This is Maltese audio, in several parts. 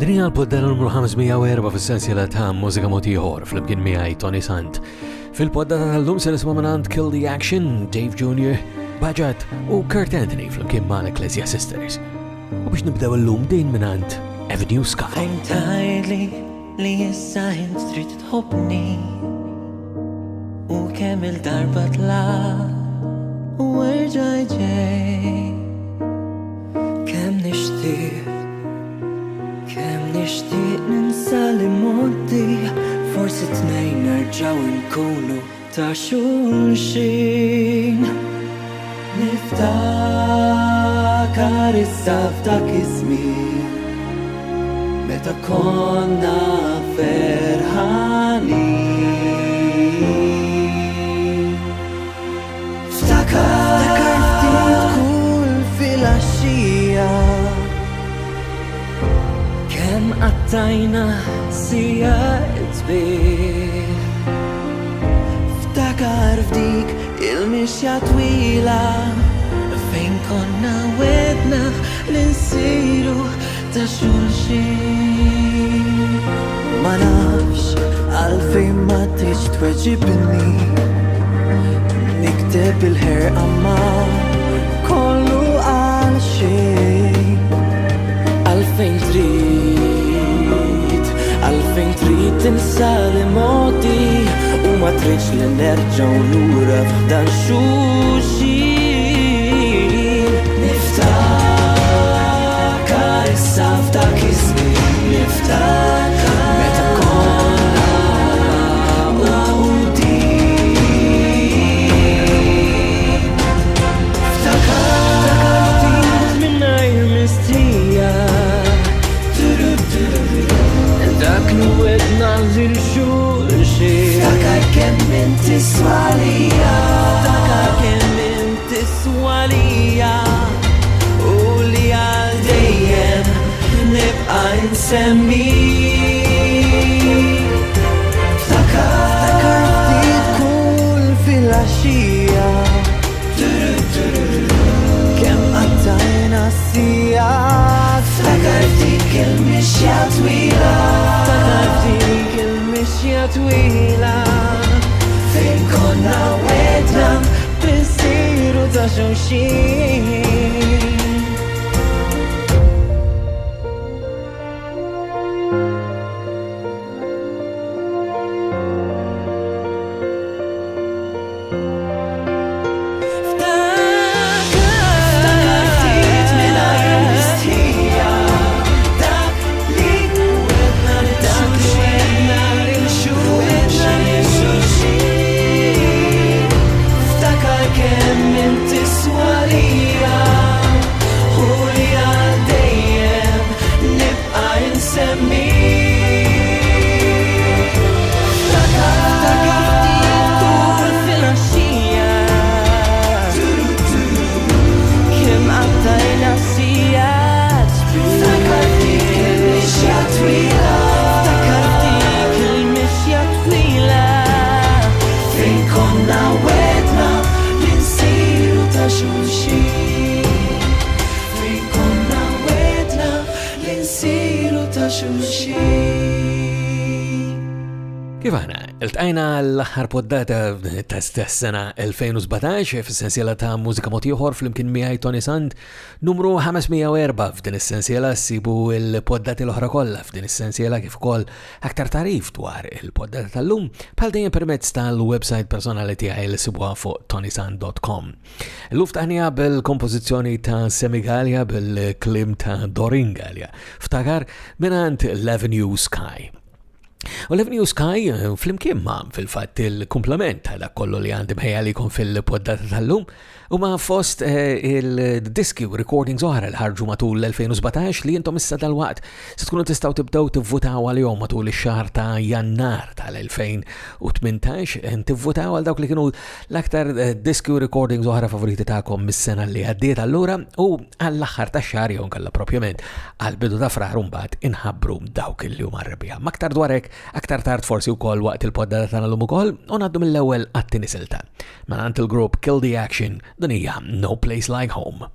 Din hija l-poddata numru 504 fis-sensiela ta' Mużika Ieħor fl-imkien miegħi Toni Sant. Fil-poddata tal-lum se nisimgħu minn Kill the Action, Dave Jr., Baġat u Kurt Anthony fl-imkien ma' l-Ecclesia Sisters. U biex nibdew illum din minn Avenue Sky. Fejn tgħidli li issa int trid tħobbni u kemm il-darba tla u erġa' ġej kemm nixtieq ninsa li modi forsi tnejn nerġgħu nkunu ta' xulxin niftakar issa f'dak iż-żmien meta konna ferħanin Ftakar ftit kull filgħaxija kemm qattajna sigħat sbieħ Ftakar f'dik il-mixja twila fejn konna wedna li nsiru ta' xulxin Ma nafx għalfejn ma tridx tweġibni Nikteb il-ħerqa ma kollu għal xejn Għalfejn trid tinsa li modi u ma tridx li nerġgħu lura f'dan xulxin Niftakar issa f'dak iż-żmien niftakar meta konna mawdin Ftakar ftit mingħajr mistija dak li wedna lil xulxin Ftakar kemm inti swalija Ftakar kemm inti swalija u li għal dejjem nibqa' insemmik Ftakar ftit kull filgħaxija kemm qattajna sigħat Ftakar dik il-mixja twila Ftakar dik il-mixja twila fejn konna wedna binsiru ta' xulxin Kif aħna, iltqajna l-aħħar poddata ta' stess sena 2017 fis-sensiela ta' Mużika Ieħor fl-imkien miegħi Toni Sant numru 504 f'din is-sensiela ssibu l-poddati l-oħra kollha f'din is-sensiela kif ukoll aktar tarif dwar il-poddata tal-lum bħal dejjem permezz tal-website personali tiegħi li sibuha fuq ToniSant.com. Illum ftaħnija bil-kompożizzjoni ta' Semigalja bil-klim ta' Doringalja ftakar mingħand l-Avenue Sky. U l-Avenue Sky fl-imkien ma' fil-fatt il-komplement ta' dak kollu li għandi bħejalikom fil-poddata tal-lum u ma' fost il-diski u recordings oħra li ħarġu matul l-2017 li jintom issa dal-waqt se tkunu tistgħu tibdew tivvutaw għalihom matul ix-xahar ta' Jannar tal-2018 tivvutaw għal dawk li kienu l-aktar diski u recordings oħra favoriti tagħkom mis-sena li għaddiet allura u għall-aħħar tax-xahar jew kellha propjament għall-bidu ta' frar mbagħad inħabbru dawk li huma rrebbieħa. Aktar dwar hekk aktar tard forsi wkoll waqt il-poddata tagħna llum ukoll u ngħaddu mill-ewwel għat-tieni silta. Mingħand il-grupp Kill the Action din hija No Place Like Home.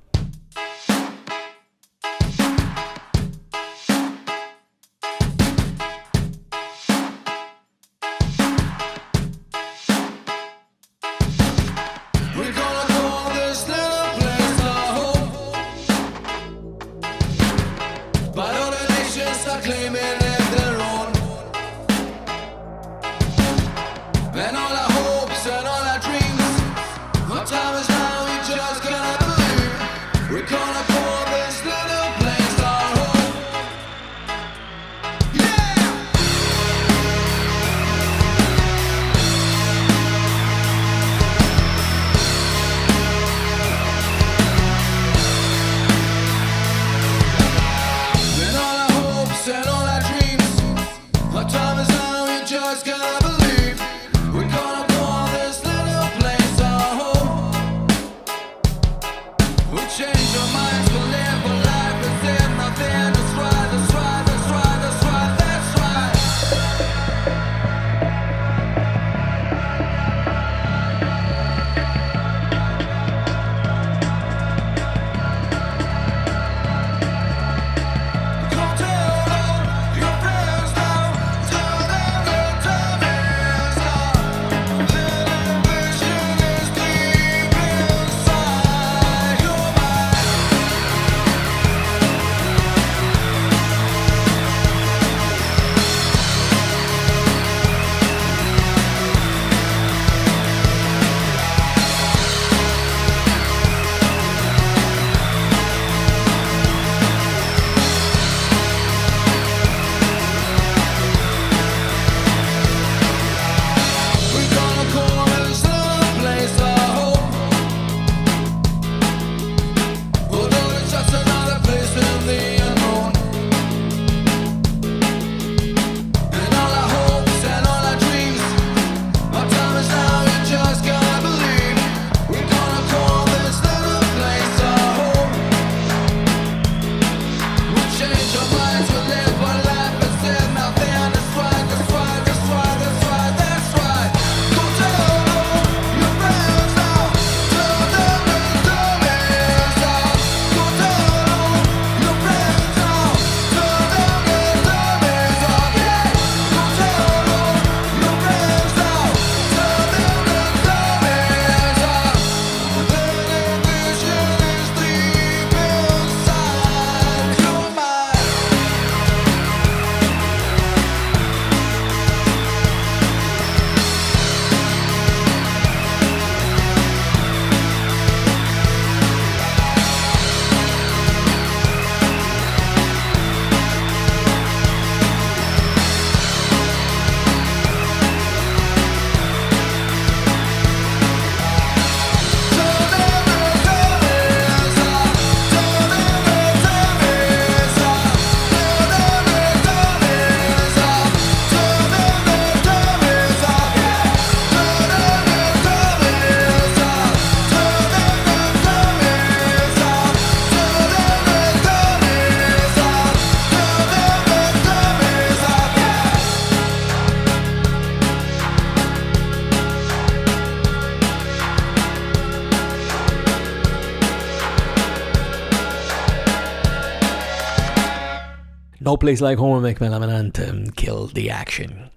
No Place Like Home mela minant Kill the Action.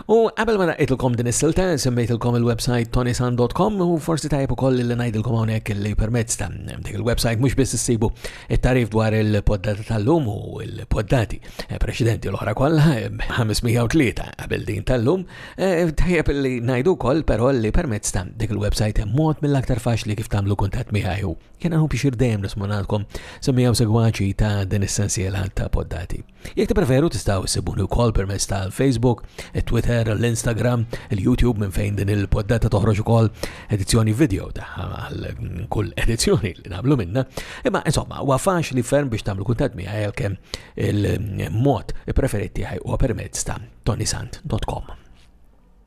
U qabel ma naqgħidilkom din is-silta semmejtilkom il-website ToniSant.com u forsi tajjeb ukoll li ngħidilkom hawnhekk li permezz ta' dik il-website mhux biss issibu it-tarif dwar il-poddata tal-lum u l-poddati preċedenti l-oħra kollha 503 qabel din tal-lum tajjeb li ngħidu wkoll però li permezz ta' dik il-website hemm mod mill-aktar faċli kif tagħmlu kuntatt miegħi u kien hu biex dejjem nismunatkom semmijaw segwaċi ta' din is-sensiela ta' poddati. Jekk preferu tistgħu issibuni wkoll permezz tal-Facebook, Twitter, l-Instagram, il-YouTube minn fejn din il-poddata toħroġ ukoll edizzjoni video għal kull edizzjoni li nagħmlu minna. Imma insomma huwa faċli ferm biex tagħmlu kuntatt miegħi għalkemm il-mod preferit tiegħi huwa permezz ta' ToniSant.com.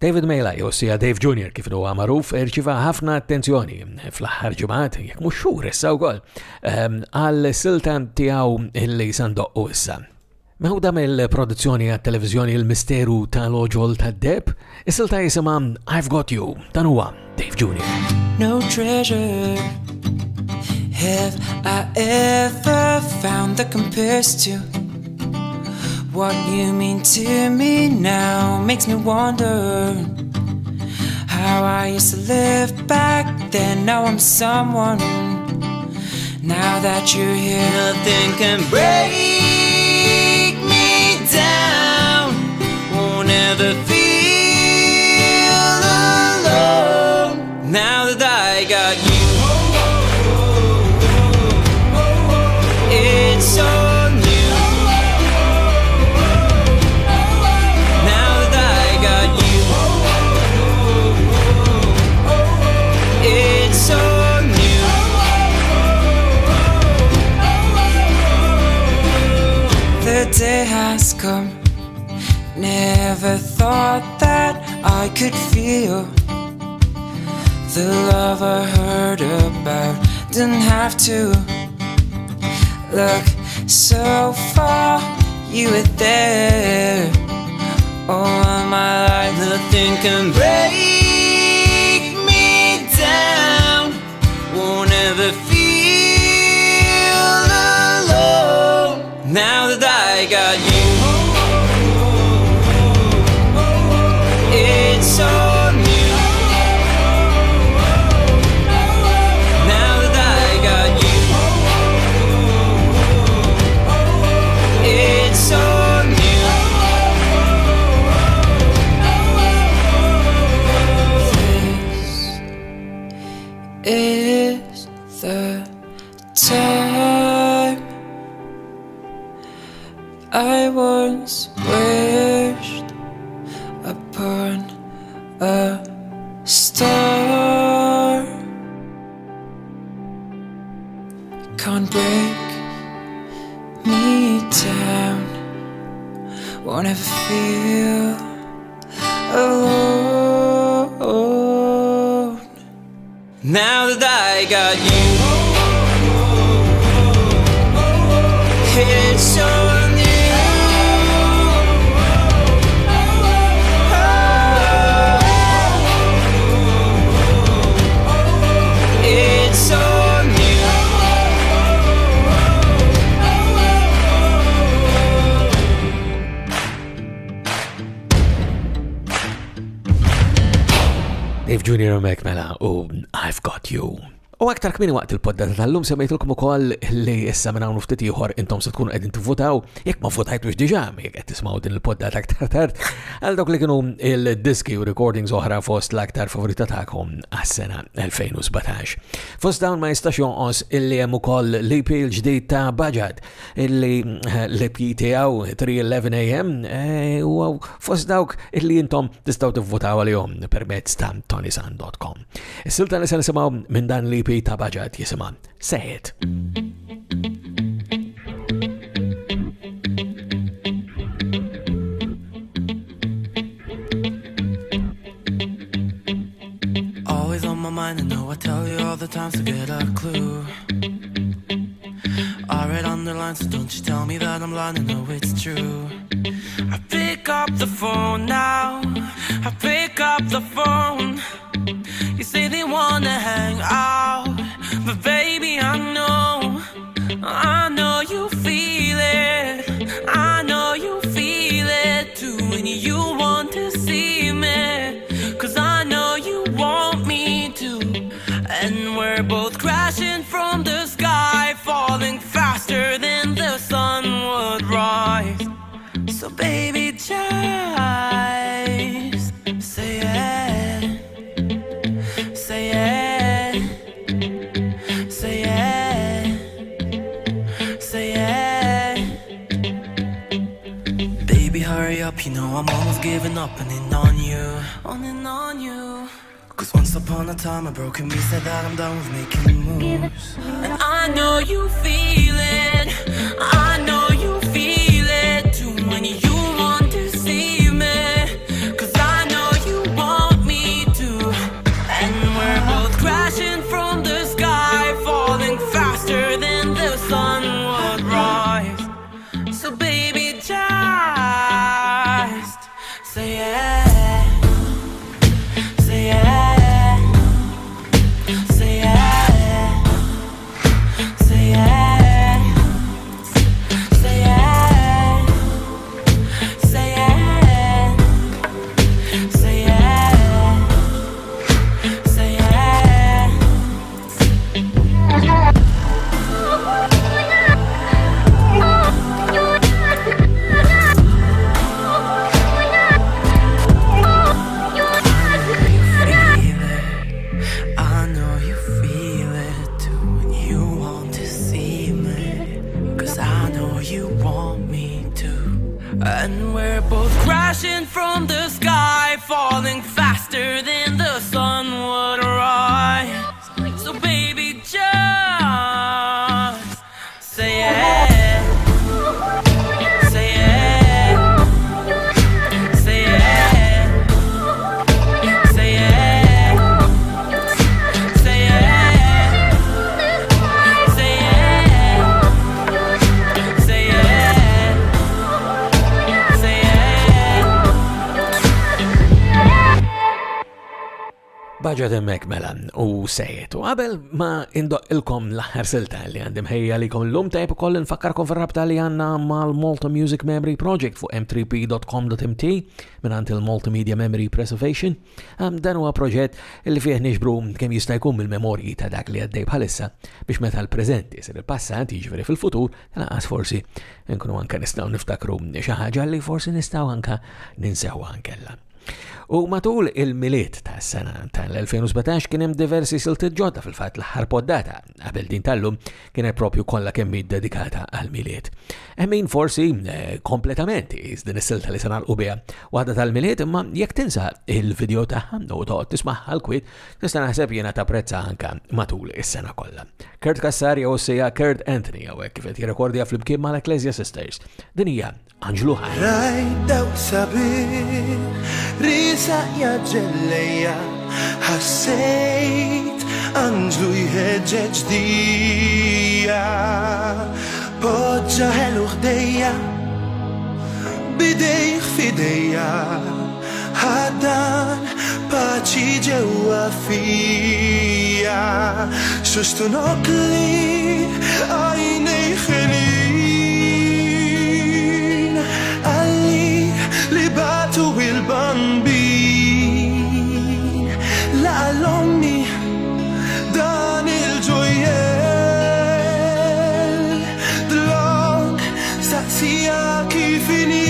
David Mejla, jossija Dave Jr. kif huwa magħruf, irċiva ħafna attenzjoni fl-aħħar ġimgħat, jekk mhux xhur issa wkoll, għal silta tiegħu illi sandoqqu issa. Meħuda mill-produzzjoni għat-televizjoni il-misteru tal-oġol tad-deb, is-silta jisimha I've Got You, dan huwa Dave Jr. No treasure have I ever found that compares to what you mean to me now. Makes me wonder how I used to live back then. Now I'm someone. Now that you're here, nothing can break me down. Won't ever feel alone. Now that I got you, it's so new. Now that I got you, it's so new. The day has come. Never thought that I could feel the love I heard about. Didn't have to look so far. You were there. All my life, nothing can break me down. Won't ever feel alone. Now that I got you, it's so new. Now that I got you, it's so new. This is the time I once wished upon a star. Can't break me down. Won't ever feel alone. Now that I got you, it's so new. It's so new. Dave Jr. mela u I've Got You. U aktar kmini waqt il-poddata tal-lum semmejtulkom ukoll li issa minn hawn ftit ieħor intom se tkunu qegħdin tivvutaw, jekk ma votajtux diġà jekk qed tismgħu din il-poddata aktar tard, għal dawk li kienu il-diski u recordings oħra fost l-aktar favorita tagħkom għas-sena 2017. Fost dawn ma jistax jonqos illi hemm ukoll l-EP l-ġdid ta' Baġad illi l-EP tiegħu 3:11 AM u fost dawk illi intom tistgħu tivvutaw għalihom permezz ta' ToniSant.com. Is-silta li se nisimgħu minn dan l-EP ta' Baġad jisimha Say It. Always on my mind, I know I tell you all the time, so get a clue. I read underlined, so don't you tell me that I'm lying, I know it's true. I pick up the phone now, I pick up the phone. You say they wanna hang out, but baby I know you feel it. I know And we're both crashing from the sky, falling faster than the sun would rise. So baby, just say it, say it, say it, say it. Baby, hurry up, you know I'm almost giving up and in on you, on and on you. Cause once upon a time a broken me said that I'm done with making moves. And I know you feel it, I know you feel it too when you want to see me. Cause I know you want me to. And we're both crashing from the sky, falling faster than the sun would rise. So baby, just say it. And we're both crashing from the sky, falling faster than the sun would rise. So baby, just say it. Say it. Say it. Say it. Say it. Say it. Say it. Baġġet hemmhekk mela u sejt. U qabel ma indoqilkom l-aħħar silta li għandim ħejja li kon l-lum tajb ukoll nfakkarkom fir-rabta li għandna mal-Malta Music Memory Project fuq m3p.com.mt mingħand il-Multimedia Memory Preservation. Dan huwa proġett li fih niġbru kemm jista' jkun mill-memorji ta' dak li għaddej bħalissa biex meta l-preżenti jsir il-passat jiġifieri fil-futur lanqas forsi nkunu anke nistgħu niftakru xi ħaġa li forsi nistgħu anke ninsewha ankella. U matul il-miliet ta' sena tal-2017 kien hemm diversi siltiet ġodda fil-fatt l-aħħar poddata qabel din tal-lum kienet propju kollha kemm dedikata għall-miliet. Min forsi kompletament din is-silta li se nagħlqu biha waħda tal-miliet imma jekk tinsa il-video tagħha u toqgħod tisma'ha l-kwiet tista' naħseb jiena tapprezza anke matul is-sena kollha. Kurt Kassar jew sejja Kurt Anthony hawnhekk kif qed jirrekordja flimkien mal-Ecclesia Sisters. Din hija Anġlu ħaj. Rajda u sabiħ, risa jaġġelleja, ħassejt Anġlu jħeġġeġ dija, poġġa ħelu ħdejja, bidejħ fidejja, ħaddan paċi ġewwa fija, xuxtu nokli għajnej ħelin. Li batu il-bambin laqal-ommi dan il-ġojjel dlong staqsija kifini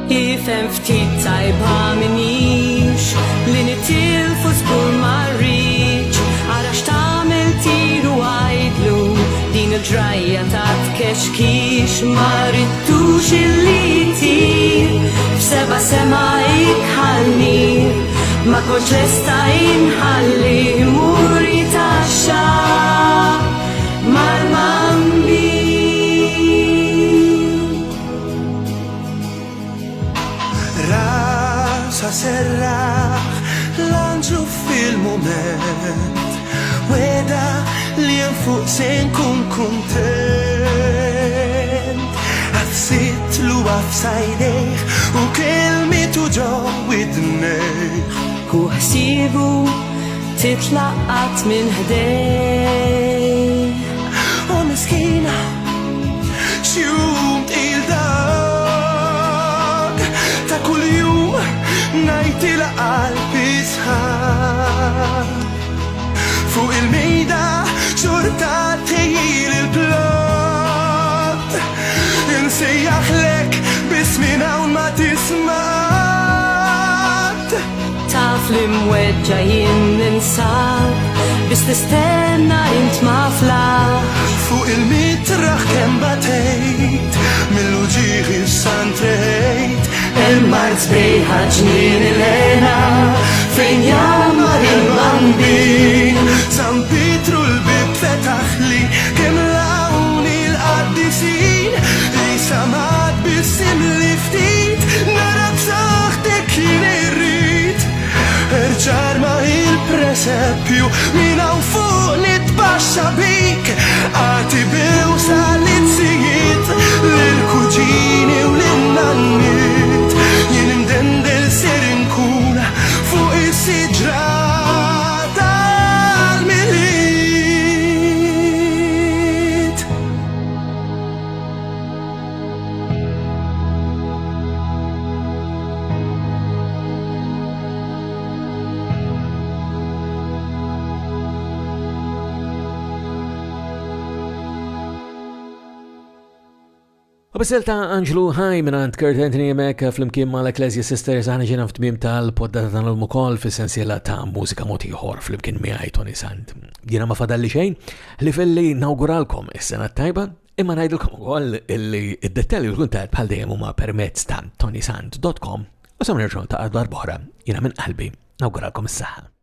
Jifem ftit tajba minix li nitilfu żgur marriċ għara x'tagħmel tiru għajdlu din il-ġrajja ta' tkexkix ma riddux illi tir f'seba' semgħajk ħalli ma kontx lesta inħalli muri taxxa mal-mambi. Rasa serraħ l-anġlu fil-moment weda li fuq se nkun kuntent għafsit lu għafsajdejħ u kelmitu ġo widnejħ Hu ħsibu titlaqat minn ħdejh u miskina xjum il-dag ta' kull jum najti la qalbi sħab nerġa' jien ninsab biex tistenna int ma flaħ. Fuq il-mitraħ kemm batejt mill-uġieħ santrejt Il-mart sbejħa ġnien il-ħena fejn jammar il-bambin. San Pietru l-bib fetaħli kemm lawni l-qaddisin li samad bissim li ftit nara b'saħħtek kien irrid. Erġar ma il-presepju min hawn fuq nitbaxxa bik għati bewsa l-itzijiet lill-kuġini u lin-nannit jien imdendel ser inkun fuq is-siġra tal-miliet. U bisilta Angelo High minant Kurt Anthony Mek fl-imkien ma l-Ecclesia Sisters għana ġena f'tmim tal-poddata tan l-mukol fil-sensiela ta' mużika mod ieħor fl-imkien miħaj Toni Sant. Jiena ma fadalli xejn li fil-li nawguralkom is-sena tajba imma ngħidilkom ukoll illi id-dettalji u l-kuntat bħal dejjem huma permezz ta' ToniSant.com u sa nerġgħu ta' dwar boħra jiena minn qalbi nawguralkom is-saħħa.